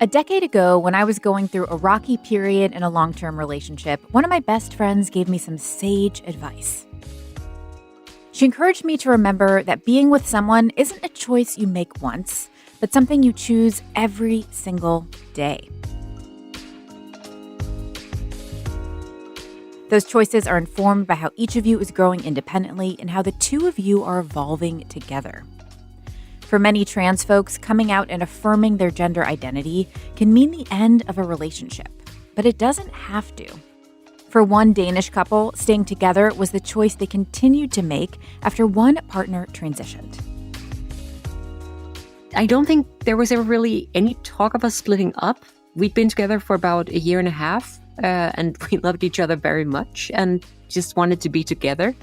A decade ago, when I was going through a rocky period in a long term relationship, one of my best friends gave me some sage advice. She encouraged me to remember that being with someone isn't a choice you make once, but something you choose every single day. Those choices are informed by how each of you is growing independently and how the two of you are evolving together. For many trans folks, coming out and affirming their gender identity can mean the end of a relationship, but it doesn't have to. For one Danish couple, staying together was the choice they continued to make after one partner transitioned. I don't think there was ever really any talk of us splitting up. We'd been together for about a year and a half, and we loved each other very much and just wanted to be together.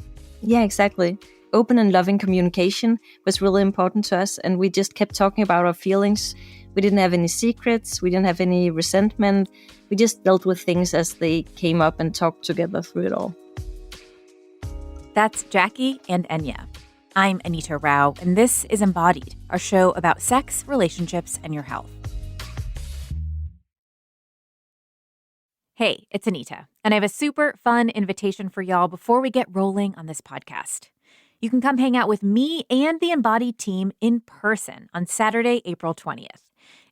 Yeah, exactly. Open and loving communication was really important to us, and we just kept talking about our feelings. We didn't have any secrets. We didn't have any resentment. We just dealt with things as they came up and talked together through it all. That's Jackie and Enya. I'm Anita Rao, and this is Embodied, our show about sex, relationships, and your health. Hey, it's Anita, and I have a super fun invitation for y'all before we get rolling on this podcast. You can come hang out with me and the Embodied team in person on Saturday, April 20th.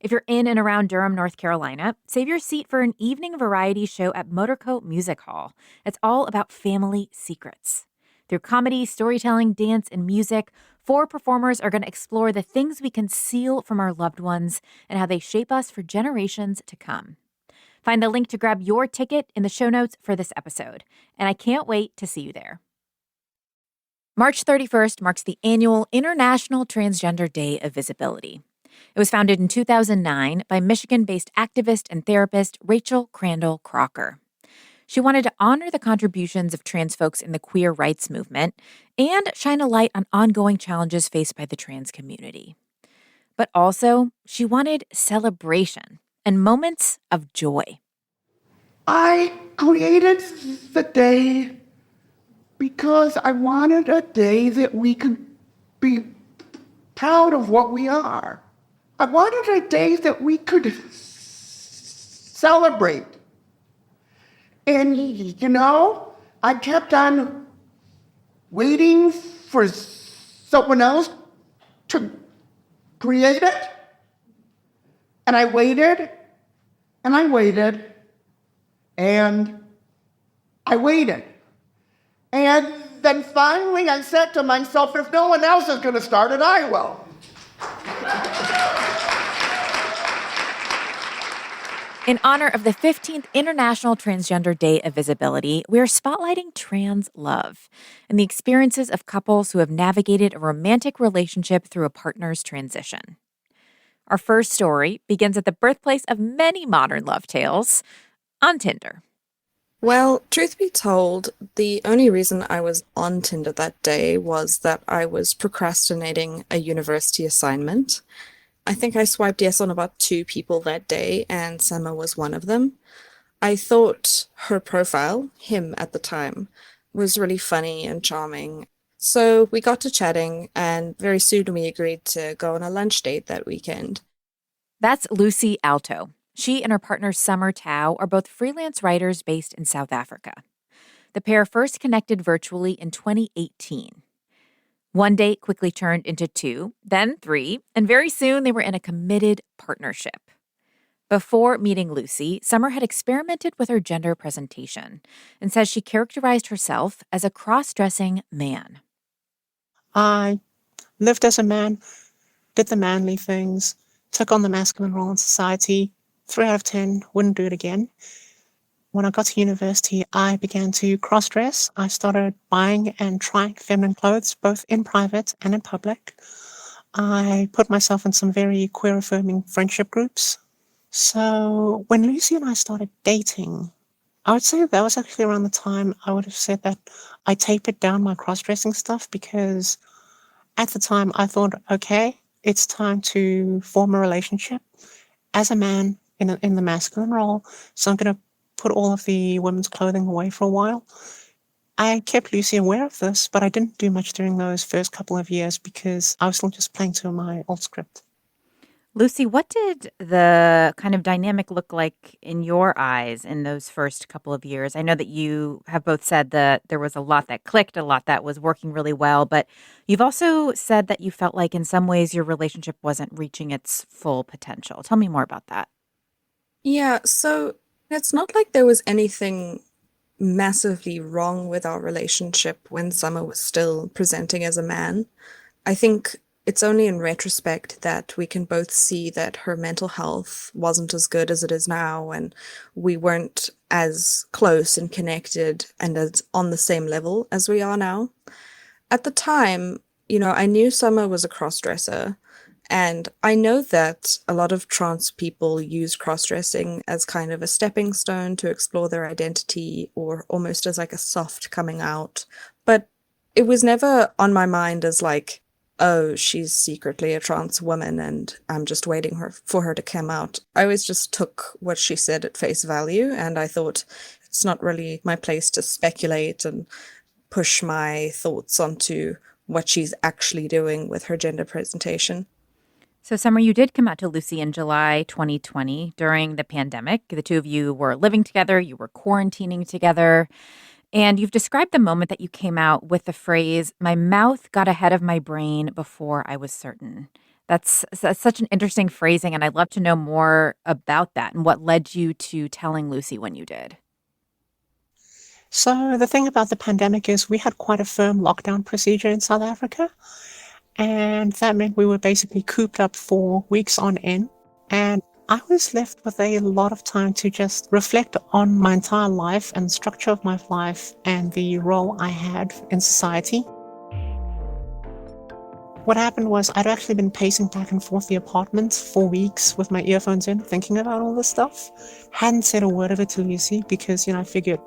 If you're in and around Durham, North Carolina, save your seat for an evening variety show at Motorcoat Music Hall. It's all about family secrets. Through comedy, storytelling, dance, and music, 4 performers are going to explore the things we conceal from our loved ones and how they shape us for generations to come. Find the link to grab your ticket in the show notes for this episode, and I can't wait to see you there. March 31st marks the annual International Transgender Day of Visibility. It was founded in 2009 by Michigan-based activist and therapist Rachel Crandall Crocker. She wanted to honor the contributions of trans folks in the queer rights movement and shine a light on ongoing challenges faced by the trans community. But also, she wanted celebration and moments of joy. I created the day because I wanted a day that we could be proud of what we are. I wanted a day that we could celebrate. And, I kept on waiting for someone else to create it. And I waited, and I waited, and I waited. And then finally I said to myself, if no one else is going to start it, I will. In honor of the 15th International Transgender Day of Visibility, we are spotlighting trans love and the experiences of couples who have navigated a romantic relationship through a partner's transition. Our first story begins at the birthplace of many modern love tales, on Tinder. Well, truth be told, the only reason I was on Tinder that day was that I was procrastinating a university assignment. I think I swiped yes on about 2 people that day, and Summer was one of them. I thought her profile, him at the time, was really funny and charming. So we got to chatting, and very soon we agreed to go on a lunch date that weekend. That's Lucy Alto. She and her partner Summer Tao are both freelance writers based in South Africa. The pair first connected virtually in 2018. One date quickly turned into 2, then 3, and very soon they were in a committed partnership. Before meeting Lucy, Summer had experimented with her gender presentation and says she characterized herself as a cross-dressing man. I lived as a man, did the manly things, took on the masculine role in society. 3 out of 10, wouldn't do it again. When I got to university, I began to cross-dress. I started buying and trying feminine clothes, both in private and in public. I put myself in some very queer-affirming friendship groups. So when Lucy and I started dating, I would say that was actually around the time I would have said that I tapered down my cross-dressing stuff, because at the time I thought, okay, it's time to form a relationship as a man in the masculine role. So I'm going to put all of the women's clothing away for a while. I kept Lucy aware of this, but I didn't do much during those first couple of years because I was still just playing to my old script. Lucy, what did the kind of dynamic look like in your eyes in those first couple of years? I know that you have both said that there was a lot that clicked, a lot that was working really well, but you've also said that you felt like in some ways your relationship wasn't reaching its full potential. Tell me more about that. Yeah, so it's not like there was anything massively wrong with our relationship when Summer was still presenting as a man. I think it's only in retrospect that we can both see that her mental health wasn't as good as it is now, and we weren't as close and connected and as on the same level as we are now. At the time, I knew Summer was a crossdresser, and I know that a lot of trans people use cross-dressing as kind of a stepping stone to explore their identity or almost as like a soft coming out. But it was never on my mind as like, oh, she's secretly a trans woman and I'm just waiting for her to come out. I always just took what she said at face value, and I thought it's not really my place to speculate and push my thoughts onto what she's actually doing with her gender presentation. So, Summer, you did come out to Lucy in July 2020 during the pandemic. The two of you were living together, you were quarantining together, and you've described the moment that you came out with the phrase, "My mouth got ahead of my brain before I was certain." That's such an interesting phrasing, and I'd love to know more about that and what led you to telling Lucy when you did. So the thing about the pandemic is we had quite a firm lockdown procedure in South Africa. And that meant we were basically cooped up for weeks on end. And I was left with a lot of time to just reflect on my entire life and the structure of my life and the role I had in society. What happened was I'd actually been pacing back and forth the apartment for weeks with my earphones in, thinking about all this stuff. Hadn't said a word of it to Lucy because, I figured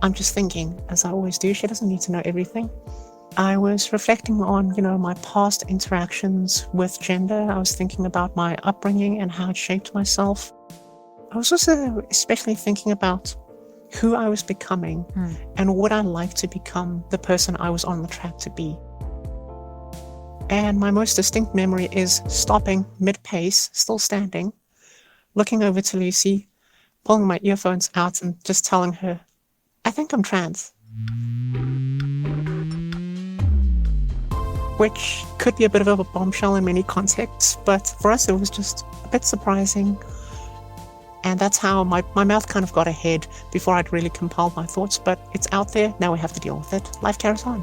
I'm just thinking, as I always do. She doesn't need to know everything. I was reflecting on, my past interactions with gender. I was thinking about my upbringing and how it shaped myself. I was also especially thinking about who I was becoming and would I like to become the person I was on the track to be. And my most distinct memory is stopping mid-pace, still standing, looking over to Lucy, pulling my earphones out and just telling her, I think I'm trans. Which could be a bit of a bombshell in many contexts, but for us it was just a bit surprising. And that's how my mouth kind of got ahead before I'd really compiled my thoughts, but it's out there, now we have to deal with it. Life carries on.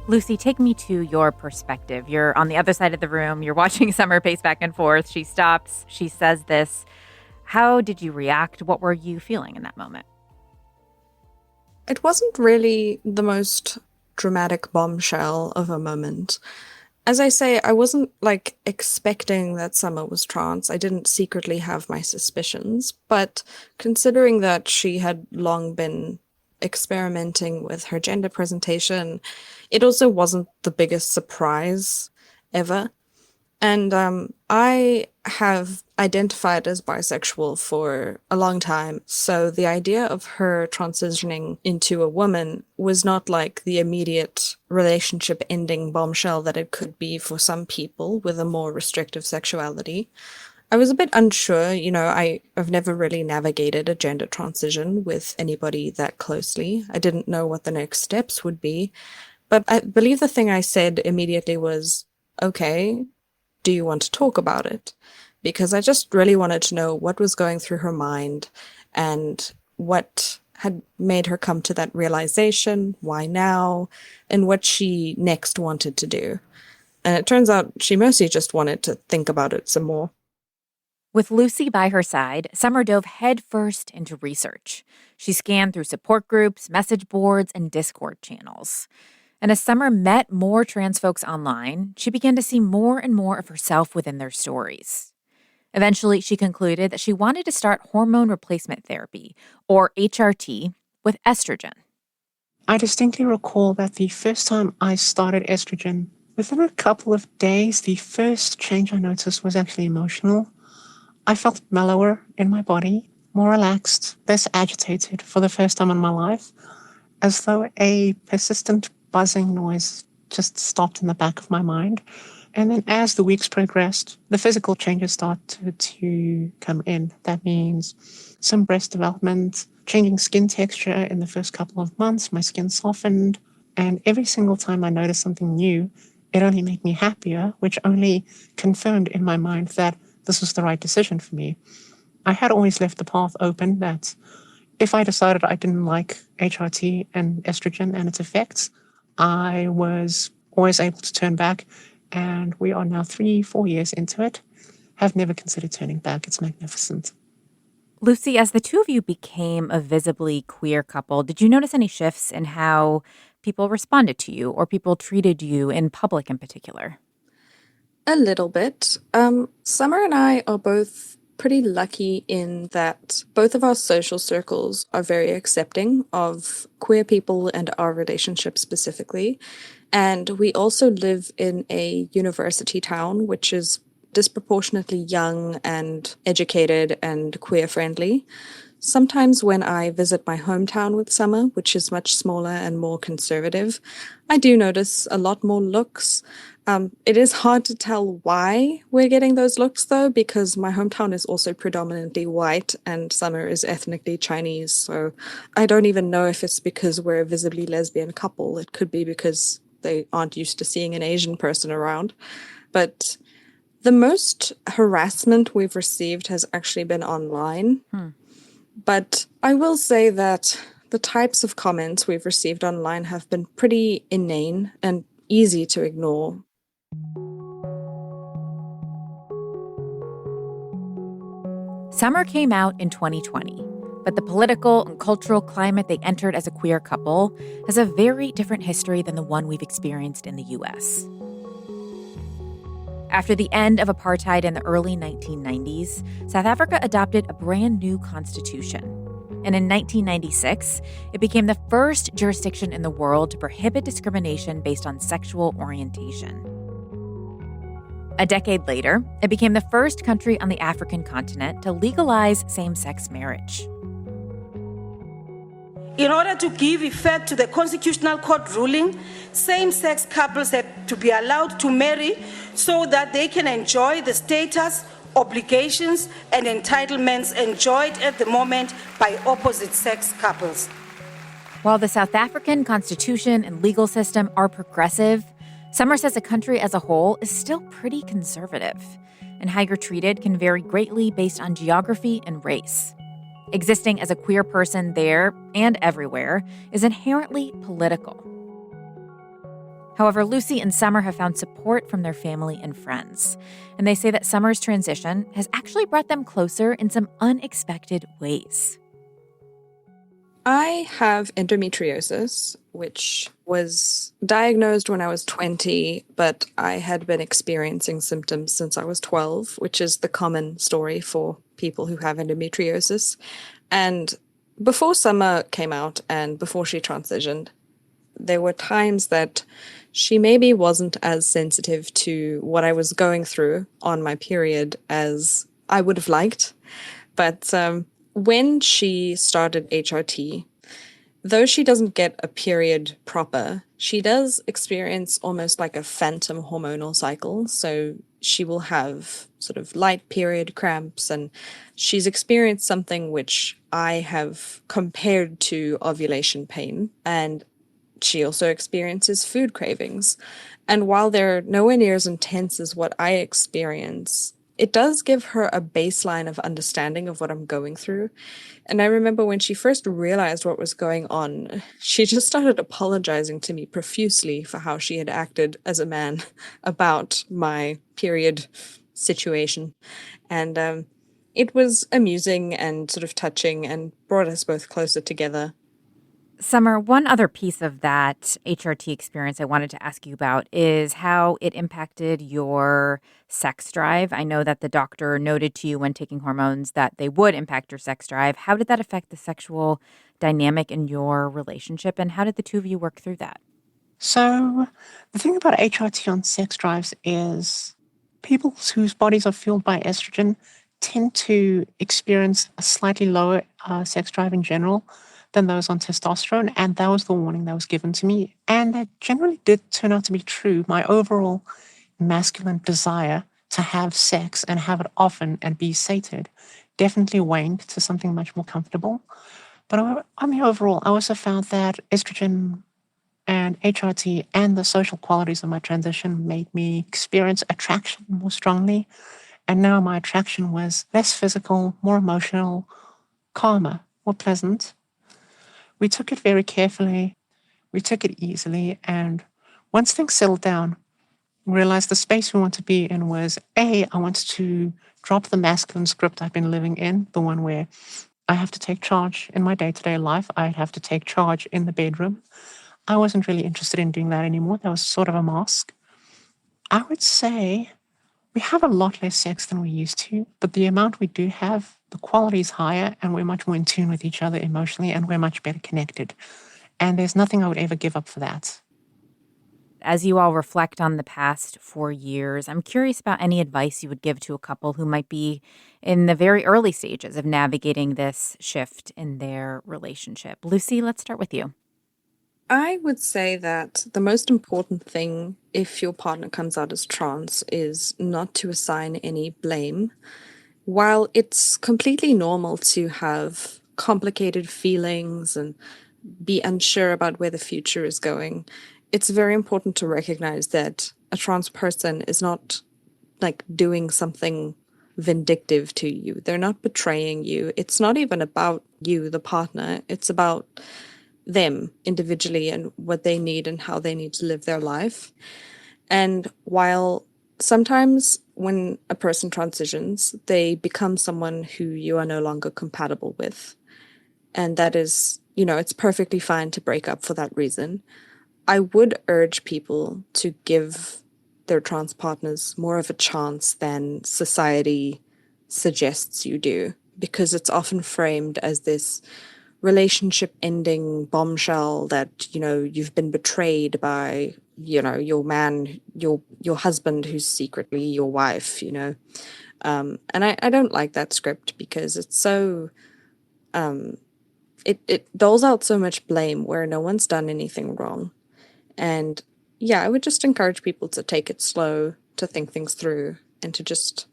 Lucy, take me to your perspective. You're on the other side of the room. You're watching Summer pace back and forth. She stops. She says this. How did you react? What were you feeling in that moment? It wasn't really the most dramatic bombshell of a moment. As I say, I wasn't expecting that Summer was trans. I didn't secretly have my suspicions, but considering that she had long been experimenting with her gender presentation, it also wasn't the biggest surprise ever. And I have identified as bisexual for a long time, so the idea of her transitioning into a woman was not like the immediate relationship ending bombshell that it could be for some people with a more restrictive sexuality. I was a bit unsure, I've never really navigated a gender transition with anybody that closely. I didn't know what the next steps would be, but I believe the thing I said immediately was, okay, do you want to talk about it? Because I just really wanted to know what was going through her mind and what had made her come to that realization, why now, and what she next wanted to do. And it turns out she mostly just wanted to think about it some more. With Lucy by her side, Summer dove headfirst into research. She scanned through support groups, message boards, and Discord channels. And as Summer met more trans folks online, she began to see more and more of herself within their stories. Eventually, she concluded that she wanted to start hormone replacement therapy, or HRT, with estrogen. I distinctly recall that the first time I started estrogen, within a couple of days, the first change I noticed was actually emotional. I felt mellower in my body, more relaxed, less agitated for the first time in my life, as though a persistent buzzing noise just stopped in the back of my mind. And then as the weeks progressed, the physical changes started to come in. That means some breast development, changing skin texture in the first couple of months. My skin softened. And every single time I noticed something new, it only made me happier, which only confirmed in my mind that this was the right decision for me. I had always left the path open that if I decided I didn't like HRT and estrogen and its effects, I was always able to turn back. And we are now 3-4 years into it. Have never considered turning back. It's magnificent. Lucy, as the two of you became a visibly queer couple, did you notice any shifts in how people responded to you or people treated you in public in particular? A little bit. Summer and I are both pretty lucky in that both of our social circles are very accepting of queer people and our relationship specifically. And we also live in a university town, which is disproportionately young and educated and queer friendly. Sometimes when I visit my hometown with Summer, which is much smaller and more conservative, I do notice a lot more looks. It is hard to tell why we're getting those looks, though, because my hometown is also predominantly white and Summer is ethnically Chinese. So I don't even know if it's because we're a visibly lesbian couple. It could be because they aren't used to seeing an Asian person around. But the most harassment we've received has actually been online. But I will say that the types of comments we've received online have been pretty inane and easy to ignore. Summer came out in 2020, but the political and cultural climate they entered as a queer couple has a very different history than the one we've experienced in the U.S. After the end of apartheid in the early 1990s, South Africa adopted a brand new constitution. And in 1996, it became the first jurisdiction in the world to prohibit discrimination based on sexual orientation. A decade later, it became the first country on the African continent to legalize same-sex marriage. In order to give effect to the Constitutional Court ruling, same-sex couples had to be allowed to marry so that they can enjoy the status, obligations, and entitlements enjoyed at the moment by opposite-sex couples. While the South African constitution and legal system are progressive, Summer says the country as a whole is still pretty conservative, and how you're treated can vary greatly based on geography and race. Existing as a queer person there and everywhere is inherently political. However, Lucy and Summer have found support from their family and friends, and they say that Summer's transition has actually brought them closer in some unexpected ways. I have endometriosis, which was diagnosed when I was 20, but I had been experiencing symptoms since I was 12, which is the common story for people who have endometriosis. And before Summer came out and before she transitioned, there were times that she maybe wasn't as sensitive to what I was going through on my period as I would have liked. But when she started HRT, though she doesn't get a period proper, she does experience almost like a phantom hormonal cycle. So she will have sort of light period cramps, and she's experienced something which I have compared to ovulation pain. And she also experiences food cravings. And while they're nowhere near as intense as what I experience, it does give her a baseline of understanding of what I'm going through. And I remember when she first realized what was going on, she just started apologizing to me profusely for how she had acted as a man about my period situation. And it was amusing and sort of touching and brought us both closer together. Summer, one other piece of that HRT experience I wanted to ask you about is how it impacted your sex drive. I know that the doctor noted to you when taking hormones that they would impact your sex drive. How did that affect the sexual dynamic in your relationship, and how did the two of you work through that? So the thing about HRT on sex drives is people whose bodies are fueled by estrogen tend to experience a slightly lower sex drive in general. than those on testosterone. And that was the warning that was given to me. And that generally did turn out to be true. My overall masculine desire to have sex and have it often and be sated definitely waned to something much more comfortable. But on the overall, I also found that estrogen and HRT and the social qualities of my transition made me experience attraction more strongly. And now my attraction was less physical, more emotional, calmer, more pleasant. We took it very carefully. We took it easily. And once things settled down, we realized the space we wanted to be in was, I wanted to drop the masculine script I've been living in, the one where I have to take charge in my day-to-day life. I'd have to take charge in the bedroom. I wasn't really interested in doing that anymore. That was sort of a mask. I would say we have a lot less sex than we used to, but the amount we do have, the quality is higher, and we're much more in tune with each other emotionally, and we're much better connected. And there's nothing I would ever give up for that. As you all reflect on the past 4 years, I'm curious about any advice you would give to a couple who might be in the very early stages of navigating this shift in their relationship. Lucy, let's start with you. I would say that the most important thing if your partner comes out as trans is not to assign any blame. While it's completely normal to have complicated feelings and be unsure about where the future is going, it's very important to recognize that a trans person is not like doing something vindictive to you. They're not betraying you. It's not even about you, the partner. It's about them individually and what they need and how they need to live their life. And while sometimes when a person transitions, they become someone who you are no longer compatible with. And that is, it's perfectly fine to break up for that reason. I would urge people to give their trans partners more of a chance than society suggests you do, because it's often framed as this relationship ending bombshell that, you've been betrayed by, your man, your husband who's secretly your wife, And I don't like that script because it's so, it doles out so much blame where no one's done anything wrong. And yeah, I would just encourage people to take it slow, to think things through, and to just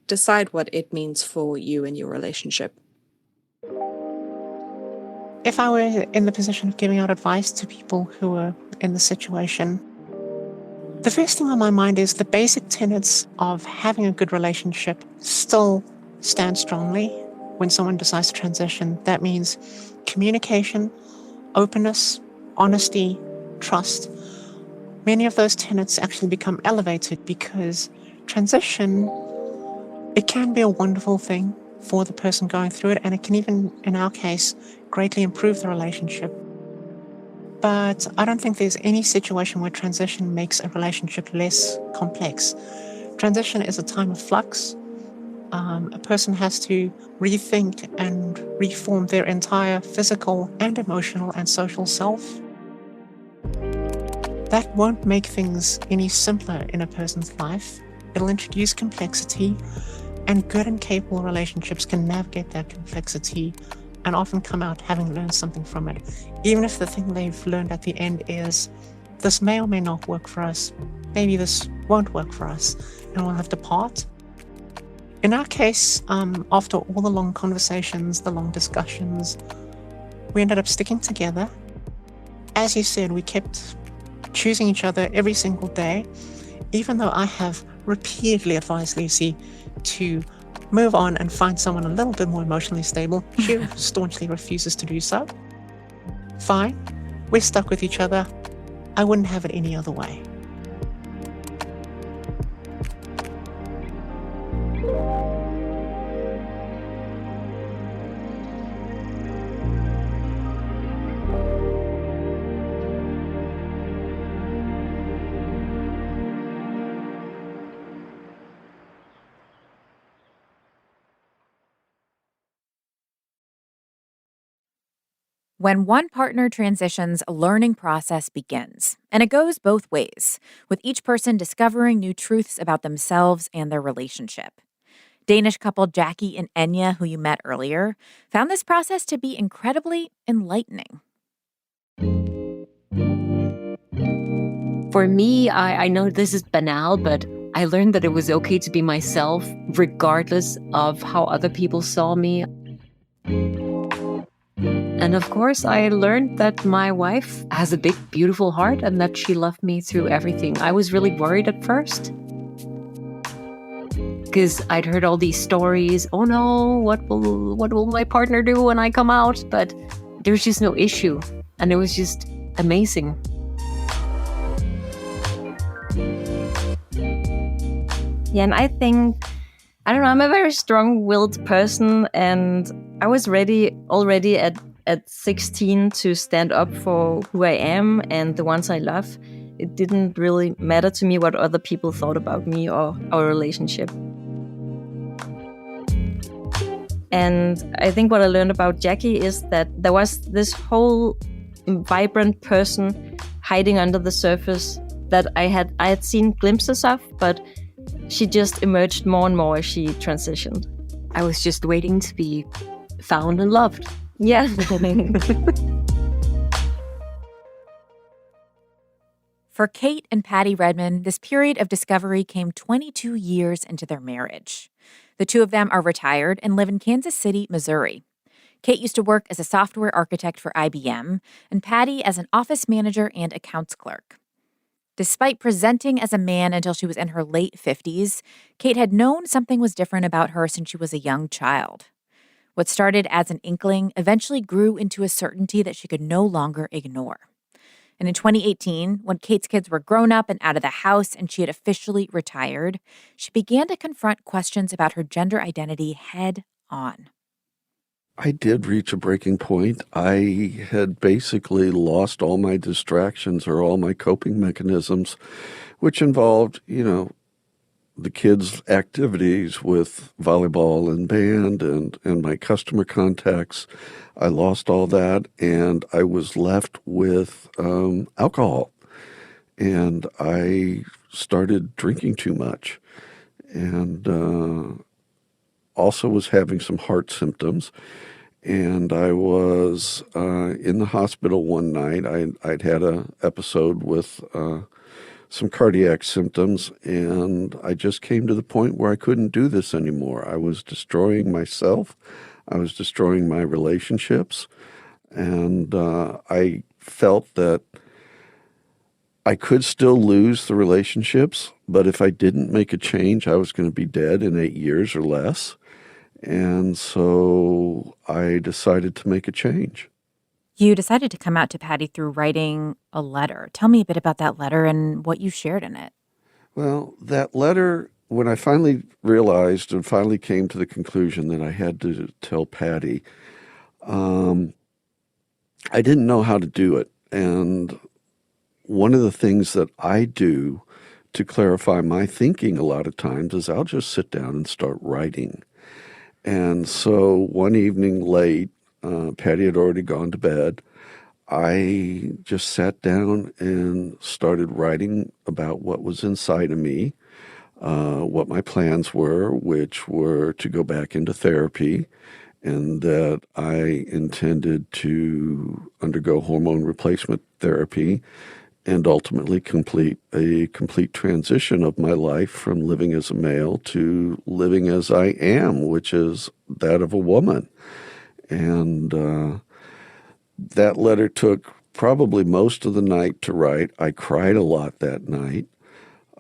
decide what it means for you and your relationship. If I were in the position of giving out advice to people who are in the situation, the first thing on my mind is the basic tenets of having a good relationship still stand strongly when someone decides to transition. That means communication, openness, honesty, trust. Many of those tenets actually become elevated because transition, it can be a wonderful thing for the person going through it, and it can even, in our case, greatly improve the relationship. But I don't think there's any situation where transition makes a relationship less complex. Transition is a time of flux. A person has to rethink and reform their entire physical and emotional and social self. That won't make things any simpler in a person's life. It'll introduce complexity, and good and capable relationships can navigate that complexity and often come out having learned something from it. Even if the thing they've learned at the end is, this may or may not work for us, maybe this won't work for us, and we'll have to part. In our case, after all the long conversations, the long discussions, we ended up sticking together. As you said, we kept choosing each other every single day, even though I have repeatedly advised Lucy to move on and find someone a little bit more emotionally stable. She staunchly refuses to do so. Fine, we're stuck with each other. I wouldn't have it any other way. When one partner transitions, a learning process begins, and it goes both ways, with each person discovering new truths about themselves and their relationship. Danish couple Jackie and Enya, who you met earlier, found this process to be incredibly enlightening. For me, I know this is banal, but I learned that it was okay to be myself regardless of how other people saw me. And of course, I learned that my wife has a big, beautiful heart and that she loved me through everything. I was really worried at first because I'd heard all these stories. Oh no, what will my partner do when I come out? But there was just no issue. And it was just amazing. Yeah, and I think, I don't know, I'm a very strong-willed person, and I was ready already at 16 to stand up for who I am and the ones I love. It didn't really matter to me what other people thought about me or our relationship. And I think what I learned about Jackie is that there was this whole vibrant person hiding under the surface that I had seen glimpses of, but she just emerged more and more as she transitioned. I was just waiting to be found and loved. Yeah. For Kate and Patty Redmond, this period of discovery came 22 years into their marriage. The two of them are retired and live in Kansas City, Missouri. Kate used to work as a software architect for IBM, and Patty as an office manager and accounts clerk. Despite presenting as a man until she was in her late 50s, Kate had known something was different about her since she was a young child. What started as an inkling eventually grew into a certainty that she could no longer ignore. And in 2018, when Kate's kids were grown up and out of the house and she had officially retired, she began to confront questions about her gender identity head on. I did reach a breaking point. I had basically lost all my distractions or all my coping mechanisms, which involved, the kids' activities with volleyball and band and my customer contacts. I lost all that, and I was left with alcohol. And I started drinking too much and also was having some heart symptoms. And I was in the hospital one night. I'd had an episode with some cardiac symptoms, and I just came to the point where I couldn't do this anymore. I was destroying myself. I was destroying my relationships. And I felt that I could still lose the relationships, but if I didn't make a change, I was going to be dead in 8 years or less. And so I decided to make a change. You decided to come out to Patty through writing a letter. Tell me a bit about that letter and what you shared in it. Well, that letter, when I finally realized and finally came to the conclusion that I had to tell Patty, I didn't know how to do it. And one of the things that I do to clarify my thinking a lot of times is I'll just sit down and start writing. And so one evening late, Patty had already gone to bed. I just sat down and started writing about what was inside of me, what my plans were, which were to go back into therapy, and that I intended to undergo hormone replacement therapy and ultimately complete a complete transition of my life from living as a male to living as I am, which is that of a woman. And that letter took probably most of the night to write. I cried a lot that night.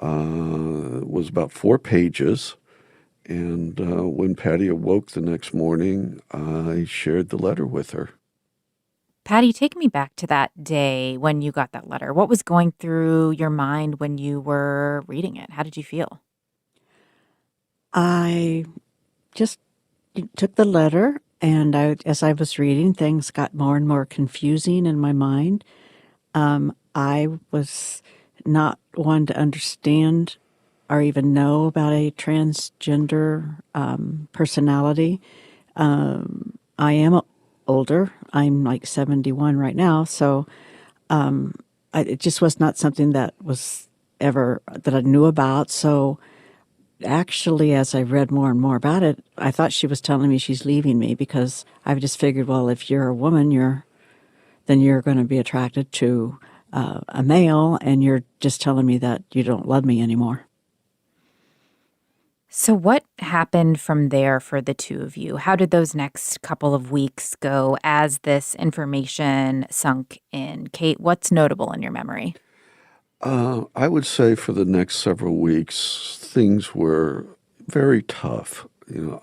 It was about 4 pages. And when Patty awoke the next morning, I shared the letter with her. Patty, take me back to that day when you got that letter. What was going through your mind when you were reading it? How did you feel? I just took the letter, and as I was reading, things got more and more confusing in my mind. I was not one to understand or even know about a transgender personality. I am older. I'm like 71 right now, so it just was not something that was ever that I knew about. So actually, as I read more and more about it, I thought she was telling me she's leaving me because I just figured, well, if you're a woman, then you're going to be attracted to a male, and you're just telling me that you don't love me anymore. So what happened from there for the two of you? How did those next couple of weeks go as this information sunk in? Kate, what's notable in your memory? I would say for the next several weeks, things were very tough.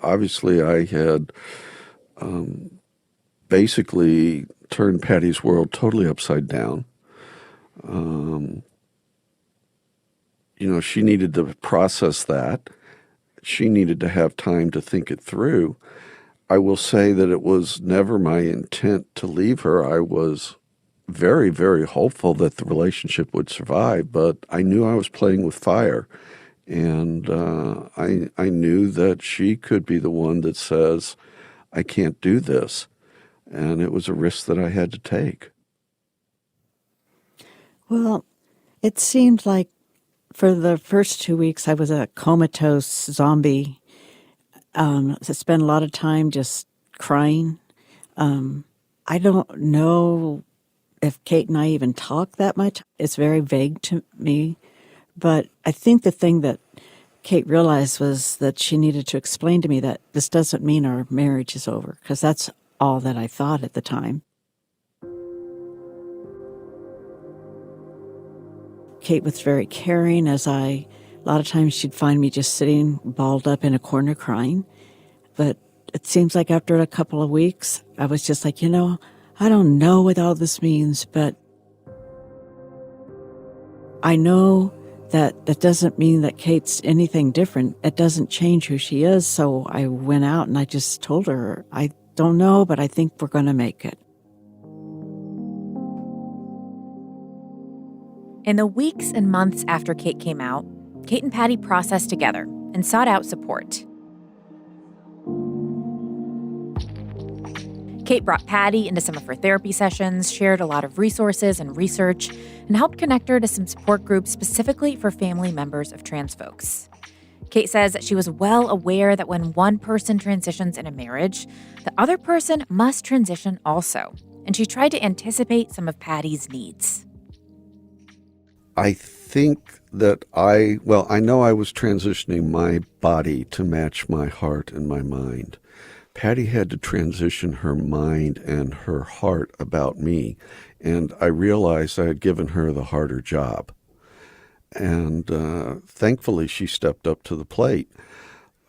Obviously I had basically turned Patty's world totally upside down. She needed to process that. She needed to have time to think it through. I will say that it was never my intent to leave her. I was very, very hopeful that the relationship would survive, but I knew I was playing with fire. And I knew that she could be the one that says, I can't do this. And it was a risk that I had to take. Well, it seemed like for the first 2 weeks I was a comatose zombie. I spent a lot of time just crying. I don't know if Kate and I even talk that much. It's very vague to me. But I think the thing that Kate realized was that she needed to explain to me that this doesn't mean our marriage is over, because that's all that I thought at the time. Kate was very caring, a lot of times she'd find me just sitting balled up in a corner crying. But it seems like after a couple of weeks, I was just like, I don't know what all this means, but I know that doesn't mean that Kate's anything different. It doesn't change who she is. So I went out and I just told her, I don't know, but I think we're going to make it. In the weeks and months after Kate came out, Kate and Patty processed together and sought out support. Kate brought Patty into some of her therapy sessions, shared a lot of resources and research, and helped connect her to some support groups specifically for family members of trans folks. Kate says that she was well aware that when one person transitions in a marriage, the other person must transition also, and she tried to anticipate some of Patty's needs. I think that I know I was transitioning my body to match my heart and my mind. Patty had to transition her mind and her heart about me, and I realized I had given her the harder job. And thankfully, she stepped up to the plate.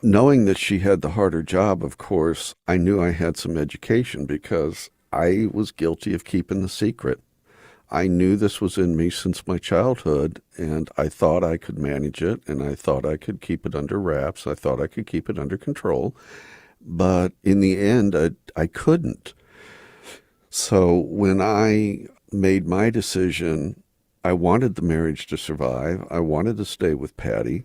Knowing that she had the harder job, of course, I knew I had some education because I was guilty of keeping the secret. I knew this was in me since my childhood, and I thought I could manage it, and I thought I could keep it under wraps. I thought I could keep it under control. But in the end, I couldn't. So when I made my decision, I wanted the marriage to survive. I wanted to stay with Patty.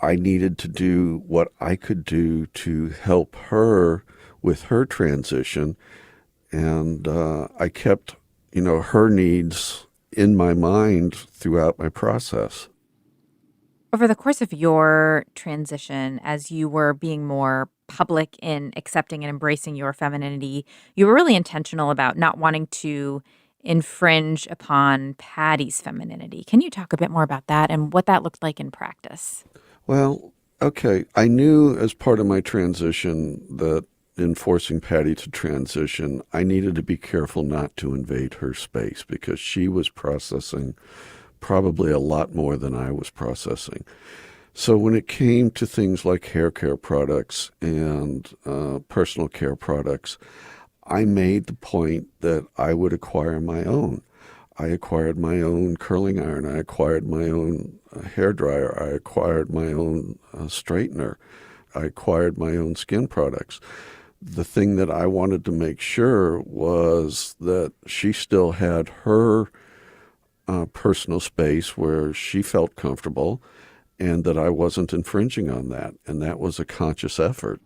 I needed to do what I could do to help her with her transition. And I kept, her needs in my mind throughout my process. Over the course of your transition, as you were being more public in accepting and embracing your femininity, you were really intentional about not wanting to infringe upon Patty's femininity. Can you talk a bit more about that and what that looked like in practice? Well, okay. I knew as part of my transition that in forcing Patty to transition, I needed to be careful not to invade her space because she was processing probably a lot more than I was processing. So when it came to things like hair care products and personal care products, I made the point that I would acquire my own. I acquired my own curling iron. I acquired my own hair dryer. I acquired my own straightener. I acquired my own skin products. The thing that I wanted to make sure was that she still had her personal space where she felt comfortable and that I wasn't infringing on that. And that was a conscious effort.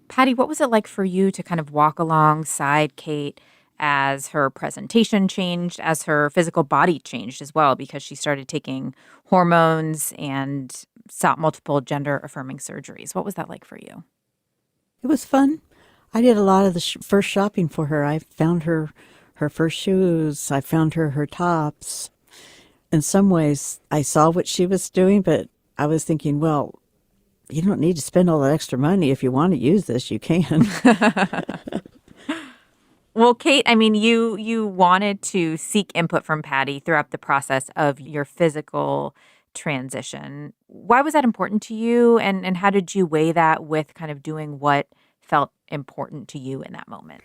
Patty, what was it like for you to kind of walk alongside Kate as her presentation changed, as her physical body changed as well, because she started taking hormones and sought multiple gender affirming surgeries. What was that like for you? It was fun. I did a lot of the first shopping for her. I found her first shoes. I found her tops. In some ways, I saw what she was doing, but I was thinking, well, you don't need to spend all that extra money. If you want to use this, you can. Well, Kate, I mean, you wanted to seek input from Patty throughout the process of your physical transition. Why was that important to you? And how did you weigh that with kind of doing what felt important to you in that moment?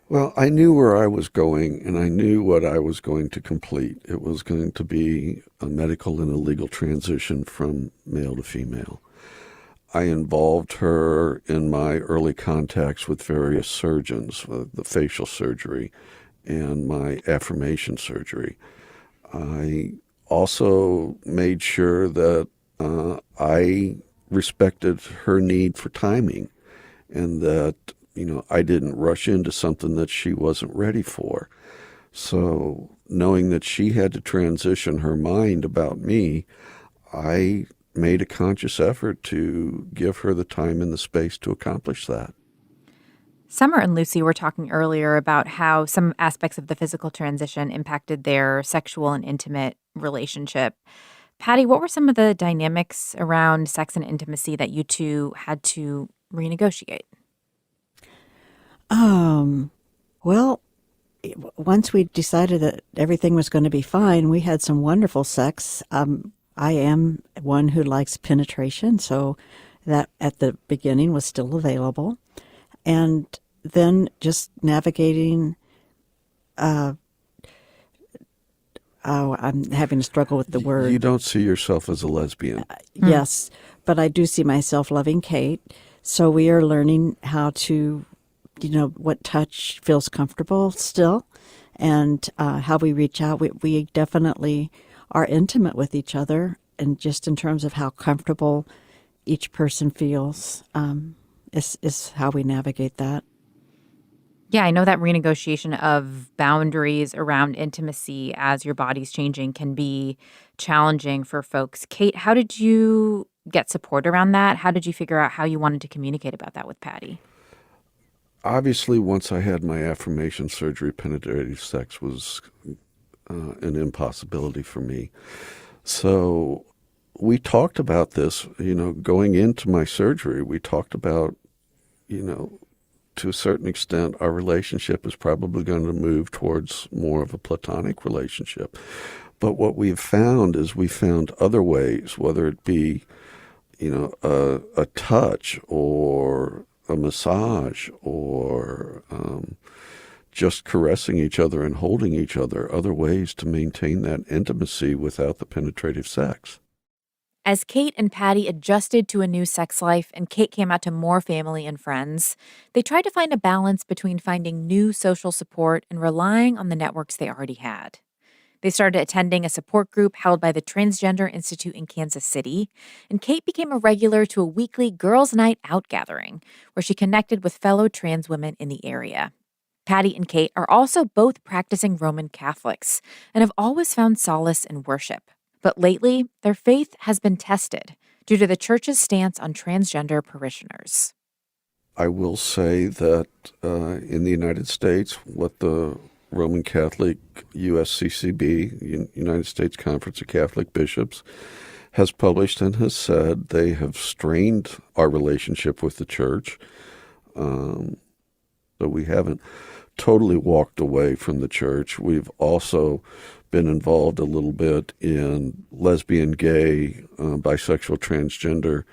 Well, I knew where I was going, and I knew what I was going to complete. It was going to be a medical and a legal transition from male to female. I involved her in my early contacts with various surgeons, the facial surgery and my affirmation surgery. I also made sure that I respected her need for timing, and that, I didn't rush into something that she wasn't ready for. So knowing that she had to transition her mind about me, I made a conscious effort to give her the time and the space to accomplish that. Summer and Lucy were talking earlier about how some aspects of the physical transition impacted their sexual and intimate relationship. Patty, what were some of the dynamics around sex and intimacy that you two had to renegotiate? Well, once we decided that everything was going to be fine, we had some wonderful sex. I am one who likes penetration, so that at the beginning was still available. And then just navigating, I'm having a struggle with the word. You don't see yourself as a lesbian. Yes, but I do see myself loving Kate. So we are learning how to, what touch feels comfortable still, and how we reach out. We definitely are intimate with each other, and just in terms of how comfortable each person feels is how we navigate that. Yeah, I know that renegotiation of boundaries around intimacy as your body's changing can be challenging for folks. Kate, how did you get support around that? How did you figure out how you wanted to communicate about that with Patty? Obviously, once I had my affirmation surgery, penetrative sex was an impossibility for me. So we talked about this, going into my surgery. We talked about, to a certain extent, our relationship is probably going to move towards more of a platonic relationship. But what we've found is we found other ways, whether it be, a touch or a massage or just caressing each other and holding each other, other ways to maintain that intimacy without the penetrative sex. As Kate and Patty adjusted to a new sex life and Kate came out to more family and friends, they tried to find a balance between finding new social support and relying on the networks they already had. They started attending a support group held by the Transgender Institute in Kansas City, and Kate became a regular to a weekly Girls' Night Out gathering, where she connected with fellow trans women in the area. Patty and Kate are also both practicing Roman Catholics and have always found solace in worship. But lately, their faith has been tested due to the church's stance on transgender parishioners. I will say that in the United States, what the Roman Catholic USCCB, United States Conference of Catholic Bishops, has published and has said they have strained our relationship with the church. So we haven't totally walked away from the church. We've also been involved a little bit in lesbian, gay, bisexual, transgender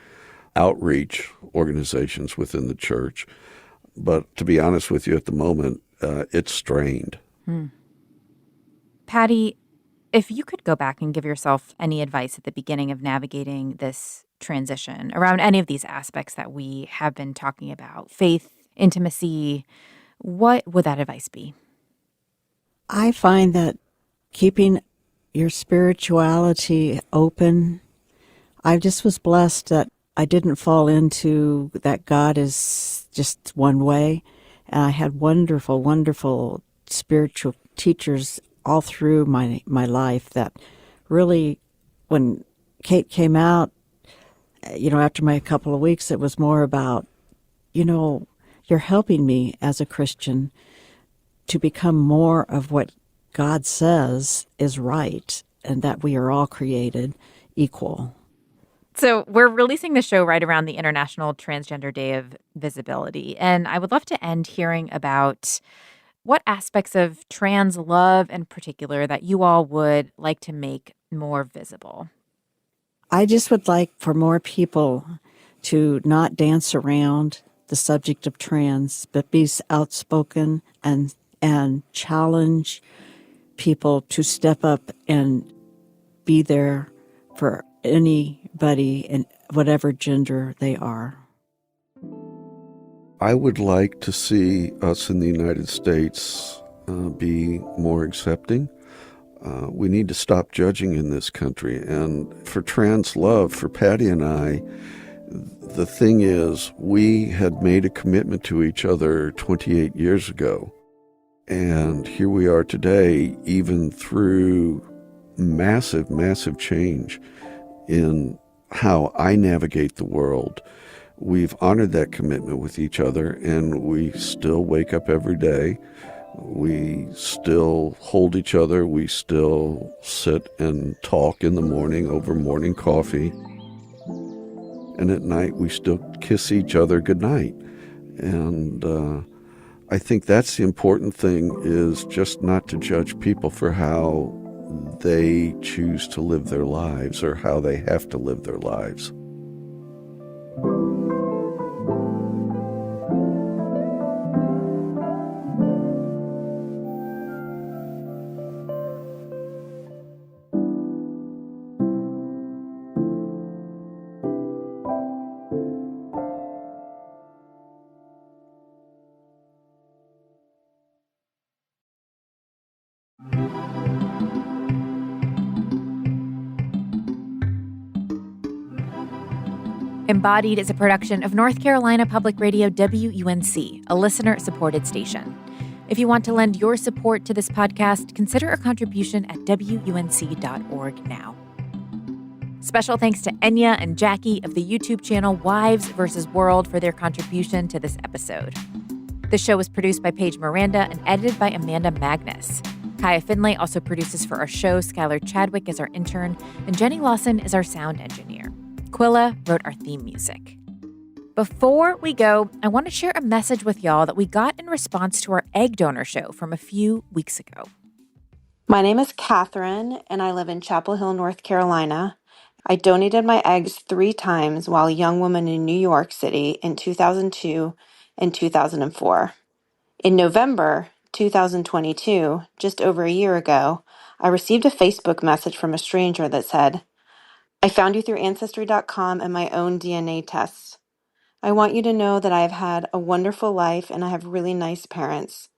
outreach organizations within the church. But to be honest with you, at the moment, it's strained. Patty, if you could go back and give yourself any advice at the beginning of navigating this transition around any of these aspects that we have been talking about, faith, intimacy, what would that advice be? I find that keeping your spirituality open, I just was blessed that I didn't fall into that God is just one way. And I had wonderful, wonderful spiritual teachers all through my life that really, when Kate came out, after my couple of weeks, it was more about, you're helping me as a Christian to become more of what God says is right, and that we are all created equal. So we're releasing the show right around the International Transgender Day of Visibility, and I would love to end hearing about what aspects of trans love in particular that you all would like to make more visible. I just would like for more people to not dance around the subject of trans, but be outspoken and challenge people to step up and be there for anybody in whatever gender they are. I would like to see us in the United States be more accepting. We need to stop judging in this country. And for trans love, for Patty and I, the thing is, we had made a commitment to each other 28 years ago. And here we are today, even through massive, massive change in how I navigate the world. We've honored that commitment with each other, and we still wake up every day. We still hold each other. We still sit and talk in the morning over morning coffee. And at night, we still kiss each other goodnight. And I think that's the important thing, is just not to judge people for how they choose to live their lives or how they have to live their lives. Embodied is a production of North Carolina Public Radio WUNC, a listener-supported station. If you want to lend your support to this podcast, consider a contribution at WUNC.org now. Special thanks to Enya and Jackie of the YouTube channel Wives vs. World for their contribution to this episode. The show was produced by Paige Miranda and edited by Amanda Magnus. Kaya Finlay also produces for our show. Skylar Chadwick is our intern, and Jenny Lawson is our sound engineer. Quilla wrote our theme music. Before we go, I want to share a message with y'all that we got in response to our egg donor show from a few weeks ago. My name is Catherine, and I live in Chapel Hill, North Carolina. I donated my eggs 3 times while a young woman in New York City in 2002 and 2004. In November 2022, just over a year ago, I received a Facebook message from a stranger that said, "I found you through Ancestry.com and my own DNA tests. I want you to know that I have had a wonderful life and I have really nice parents.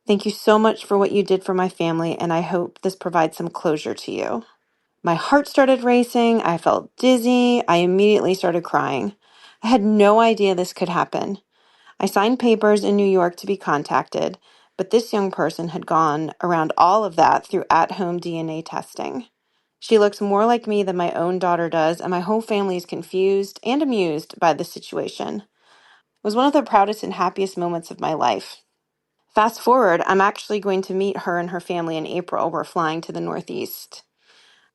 Thank you so much for what you did for my family, and I hope this provides some closure to you." My heart started racing. I felt dizzy. I immediately started crying. I had no idea this could happen. I signed papers in New York to be contacted, but this young person had gone around all of that through at-home DNA testing. She looks more like me than my own daughter does, and my whole family is confused and amused by the situation. It was one of the proudest and happiest moments of my life. Fast forward, I'm actually going to meet her and her family in April. We're flying to the Northeast.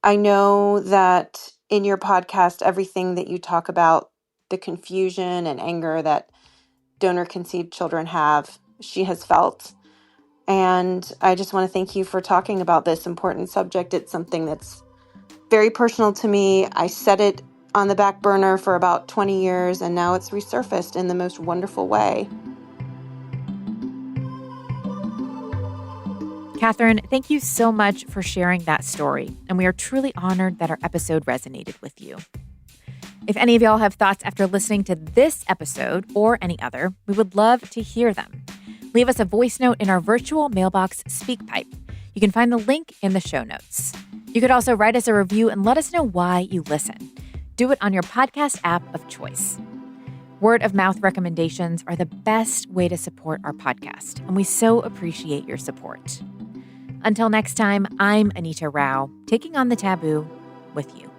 I know that in your podcast, everything that you talk about, the confusion and anger that donor-conceived children have, she has felt. And I just want to thank you for talking about this important subject. It's something that's very personal to me. I set it on the back burner for about 20 years, and now it's resurfaced in the most wonderful way. Catherine, thank you so much for sharing that story, and we are truly honored that our episode resonated with you. If any of y'all have thoughts after listening to this episode or any other, we would love to hear them. Leave us a voice note in our virtual mailbox SpeakPipe. You can find the link in the show notes. You could also write us a review and let us know why you listen. Do it on your podcast app of choice. Word of mouth recommendations are the best way to support our podcast, and we so appreciate your support. Until next time, I'm Anita Rao, taking on the taboo with you.